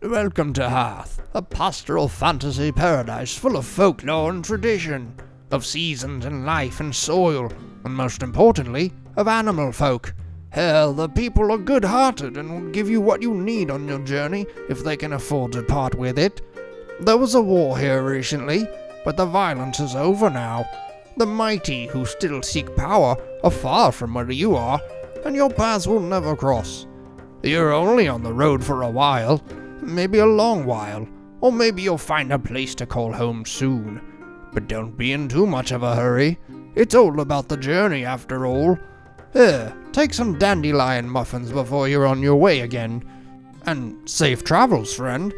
Welcome to Hearth, a pastoral fantasy paradise full of folklore and tradition, of seasons and life and soil, and most importantly, of animal folk. Here, the people are good-hearted and will give you what you need on your journey if they can afford to part with it. There was a war here recently, but the violence is over now. The mighty who still seek power are far from where you are, and your paths will never cross. You're only on the road for a while, maybe a long while, or maybe you'll find a place to call home soon. But don't be in too much of a hurry. It's all about the journey after all. Here, take some dandelion muffins before you're on your way again. And safe travels, friend.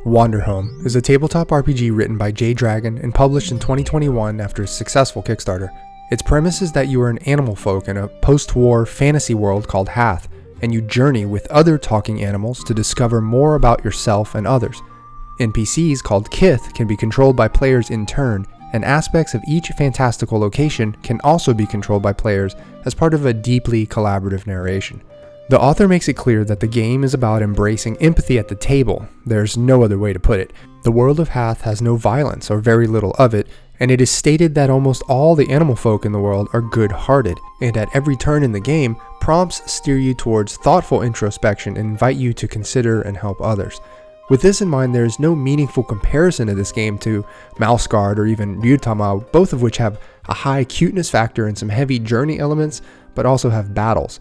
Wanderhome is a tabletop RPG written by Jay Dragon and published in 2021 after a successful Kickstarter. Its premise is that you are an animal folk in a post-war fantasy world called Hearth, and you journey with other talking animals to discover more about yourself and others. NPCs called Kith can be controlled by players in turn, and aspects of each fantastical location can also be controlled by players as part of a deeply collaborative narration. The author makes it clear that the game is about embracing empathy at the table. There's no other way to put it. The world of Hearth has no violence, or very little of it, and it is stated that almost all the animal folk in the world are good-hearted, and at every turn in the game, prompts steer you towards thoughtful introspection and invite you to consider and help others. With this in mind, there is no meaningful comparison of this game to Mouse Guard or even Ryutama, both of which have a high cuteness factor and some heavy journey elements, but also have battles.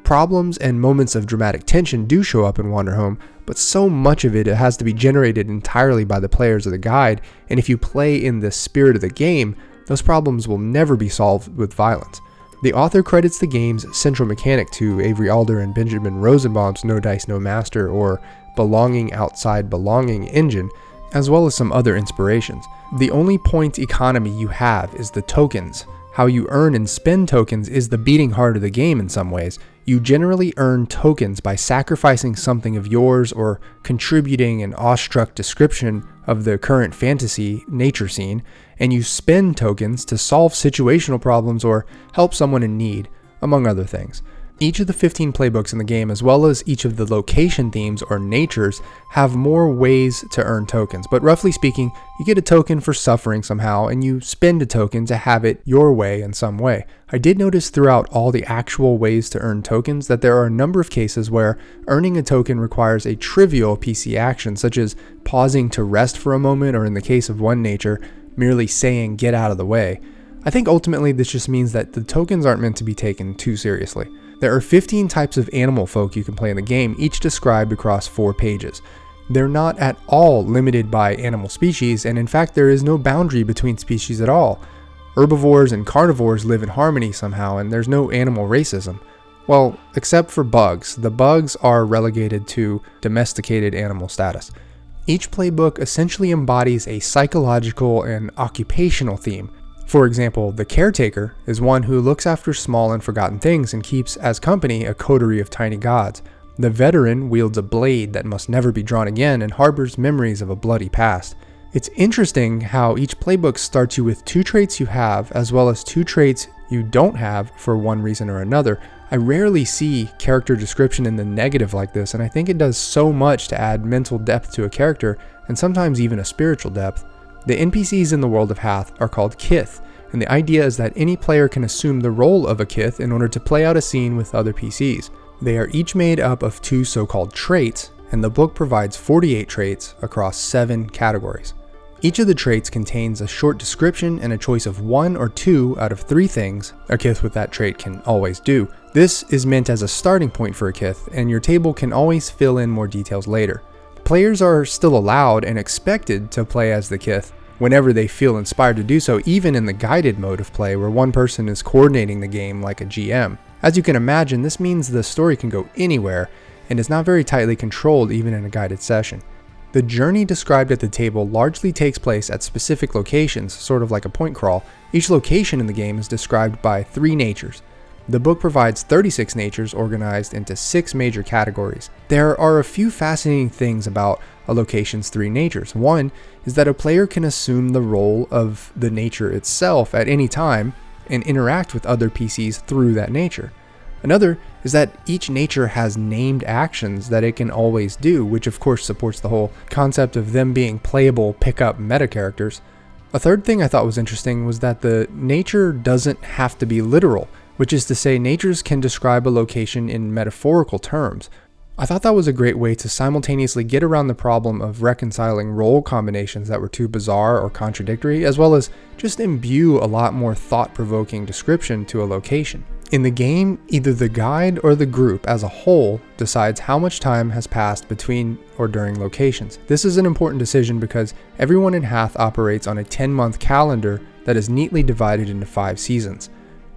Problems and moments of dramatic tension do show up in Wanderhome, but so much of it has to be generated entirely by the players of the guide, and if you play in the spirit of the game, those problems will never be solved with violence. The author credits the game's central mechanic to Avery Alder and Benjamin Rosenbaum's No Dice, No Master or Belonging Outside Belonging engine, as well as some other inspirations. The only point economy you have is the tokens. How you earn and spend tokens is the beating heart of the game in some ways. You generally earn tokens by sacrificing something of yours or contributing an awestruck description of the current fantasy nature scene, and you spend tokens to solve situational problems or help someone in need, among other things. Each of the 15 playbooks in the game, as well as each of the location themes or natures, have more ways to earn tokens, but roughly speaking, you get a token for suffering somehow, and you spend a token to have it your way in some way. I did notice throughout all the actual ways to earn tokens that there are a number of cases where earning a token requires a trivial PC action, such as pausing to rest for a moment, or in the case of one nature, merely saying "get out of the way." I think ultimately this just means that the tokens aren't meant to be taken too seriously. There are 15 types of animal folk you can play in the game, each described across 4 pages. They're not at all limited by animal species, and in fact there is no boundary between species at all. Herbivores and carnivores live in harmony somehow, and there's no animal racism. Well, except for bugs. The bugs are relegated to domesticated animal status. Each playbook essentially embodies a psychological and occupational theme. For example, the caretaker is one who looks after small and forgotten things and keeps as company a coterie of tiny gods. The veteran wields a blade that must never be drawn again and harbors memories of a bloody past. It's interesting how each playbook starts you with 2 traits you have, as well as 2 traits you don't have for one reason or another. I rarely see character description in the negative like this, and I think it does so much to add mental depth to a character, and sometimes even a spiritual depth. The NPCs in the world of Hearth are called Kith, and the idea is that any player can assume the role of a Kith in order to play out a scene with other PCs. They are each made up of 2 so-called traits, and the book provides 48 traits across 7 categories. Each of the traits contains a short description and a choice of 1 or 2 out of 3 things a Kith with that trait can always do. This is meant as a starting point for a Kith, and your table can always fill in more details later. Players are still allowed and expected to play as the Kith whenever they feel inspired to do so, even in the guided mode of play where one person is coordinating the game like a GM. As you can imagine, this means the story can go anywhere and is not very tightly controlled even in a guided session. The journey described at the table largely takes place at specific locations, sort of like a point crawl. Each location in the game is described by 3 natures. The book provides 36 natures organized into 6 major categories. There are a few fascinating things about a location's 3 natures. One is that a player can assume the role of the nature itself at any time and interact with other PCs through that nature. Another is that each nature has named actions that it can always do, which of course supports the whole concept of them being playable pick-up meta characters. A third thing I thought was interesting was that the nature doesn't have to be literal, which is to say natures can describe a location in metaphorical terms. I thought that was a great way to simultaneously get around the problem of reconciling role combinations that were too bizarre or contradictory, as well as just imbue a lot more thought-provoking description to a location. In the game, either the guide or the group as a whole decides how much time has passed between or during locations. This is an important decision because everyone in Hath operates on a 10-month calendar that is neatly divided into 5 seasons.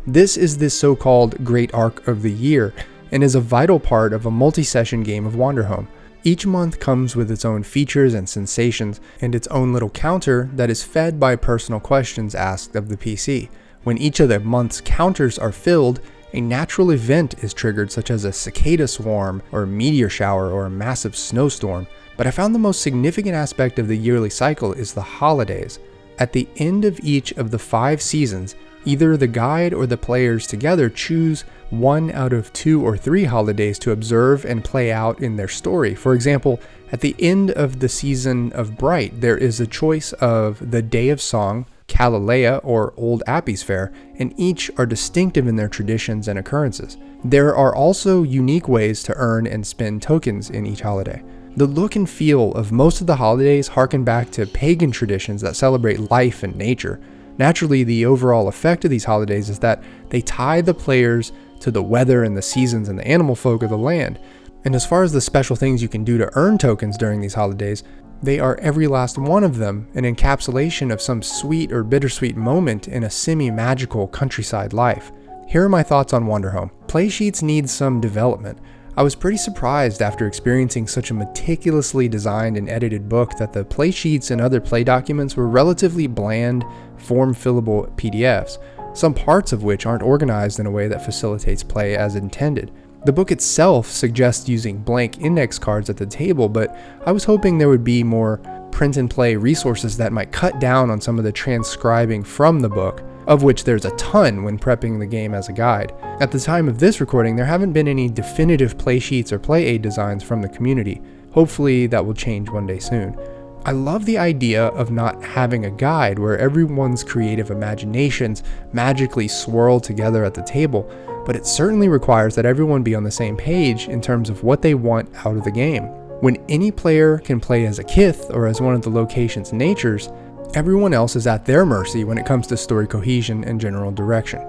This is the so-called Great Arc of the Year, and is a vital part of a multi-session game of Wanderhome. Each month comes with its own features and sensations, and its own little counter that is fed by personal questions asked of the PC. When each of the month's counters are filled, a natural event is triggered, such as a cicada swarm, or a meteor shower, or a massive snowstorm. But I found the most significant aspect of the yearly cycle is the holidays. At the end of each of the 5 seasons, either the guide or the players together choose 1 out of 2 or 3 holidays to observe and play out in their story. For example, at the end of the season of Bright, there is a choice of the Day of Song, Calalea, or Old Appy's Fair, and each are distinctive in their traditions and occurrences. There are also unique ways to earn and spend tokens in each holiday. The look and feel of most of the holidays harken back to pagan traditions that celebrate life and nature. Naturally, the overall effect of these holidays is that they tie the players to the weather and the seasons and the animal folk of the land. And as far as the special things you can do to earn tokens during these holidays, they are every last one of them an encapsulation of some sweet or bittersweet moment in a semi-magical countryside life. Here are my thoughts on Wanderhome. Playsheets need some development. I was pretty surprised after experiencing such a meticulously designed and edited book that the playsheets and other play documents were relatively bland, form-fillable PDFs, some parts of which aren't organized in a way that facilitates play as intended. The book itself suggests using blank index cards at the table, but I was hoping there would be more print-and-play resources that might cut down on some of the transcribing from the book, of which there's a ton when prepping the game as a guide. At the time of this recording, there haven't been any definitive play sheets or play aid designs from the community. Hopefully that will change one day soon. I love the idea of not having a guide where everyone's creative imaginations magically swirl together at the table, but it certainly requires that everyone be on the same page in terms of what they want out of the game. When any player can play as a Kith or as one of the location's natures, everyone else is at their mercy when it comes to story cohesion and general direction.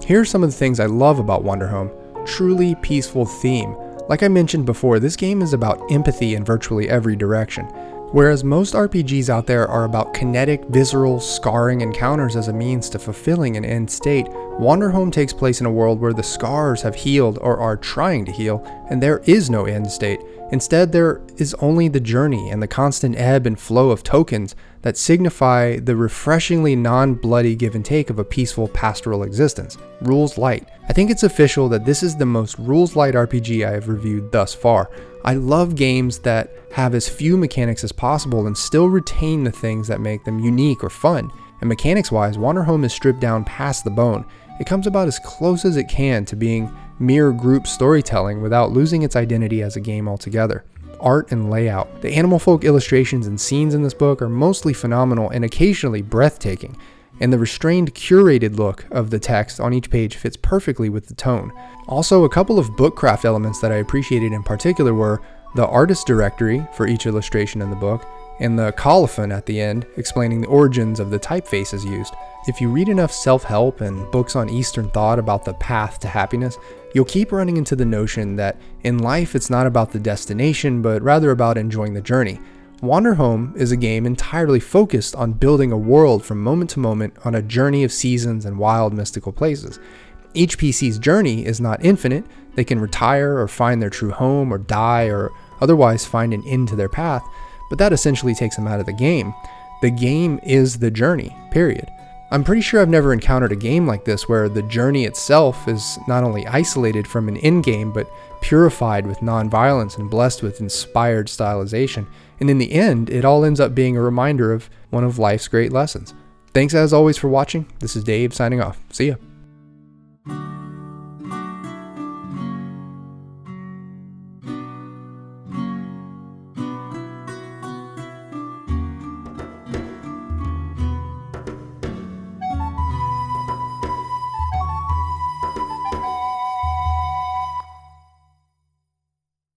Here are some of the things I love about Wanderhome. Truly peaceful theme. Like I mentioned before, this game is about empathy in virtually every direction. Whereas most RPGs out there are about kinetic, visceral, scarring encounters as a means to fulfilling an end state, Wanderhome takes place in a world where the scars have healed or are trying to heal, and there is no end state. Instead, there is only the journey and the constant ebb and flow of tokens that signify the refreshingly non-bloody give and take of a peaceful pastoral existence. Rules light. I think it's official that this is the most rules light RPG I have reviewed thus far. I love games that have as few mechanics as possible and still retain the things that make them unique or fun. And mechanics-wise, Wanderhome is stripped down past the bone. It comes about as close as it can to being mere group storytelling without losing its identity as a game altogether. Art and layout. The animal folk illustrations and scenes in this book are mostly phenomenal and occasionally breathtaking, and the restrained, curated look of the text on each page fits perfectly with the tone. Also, a couple of bookcraft elements that I appreciated in particular were the artist directory for each illustration in the book, and the colophon at the end explaining the origins of the typefaces used. If you read enough self-help and books on Eastern thought about the path to happiness, you'll keep running into the notion that in life it's not about the destination, but rather about enjoying the journey. Wanderhome is a game entirely focused on building a world from moment to moment on a journey of seasons and wild mystical places. Each PC's journey is not infinite. They can retire or find their true home or die or otherwise find an end to their path, but that essentially takes them out of the game. The game is the journey, period. I'm pretty sure I've never encountered a game like this where the journey itself is not only isolated from an endgame, but purified with non-violence and blessed with inspired stylization. And in the end, it all ends up being a reminder of one of life's great lessons. Thanks as always for watching. This is Dave signing off. See ya.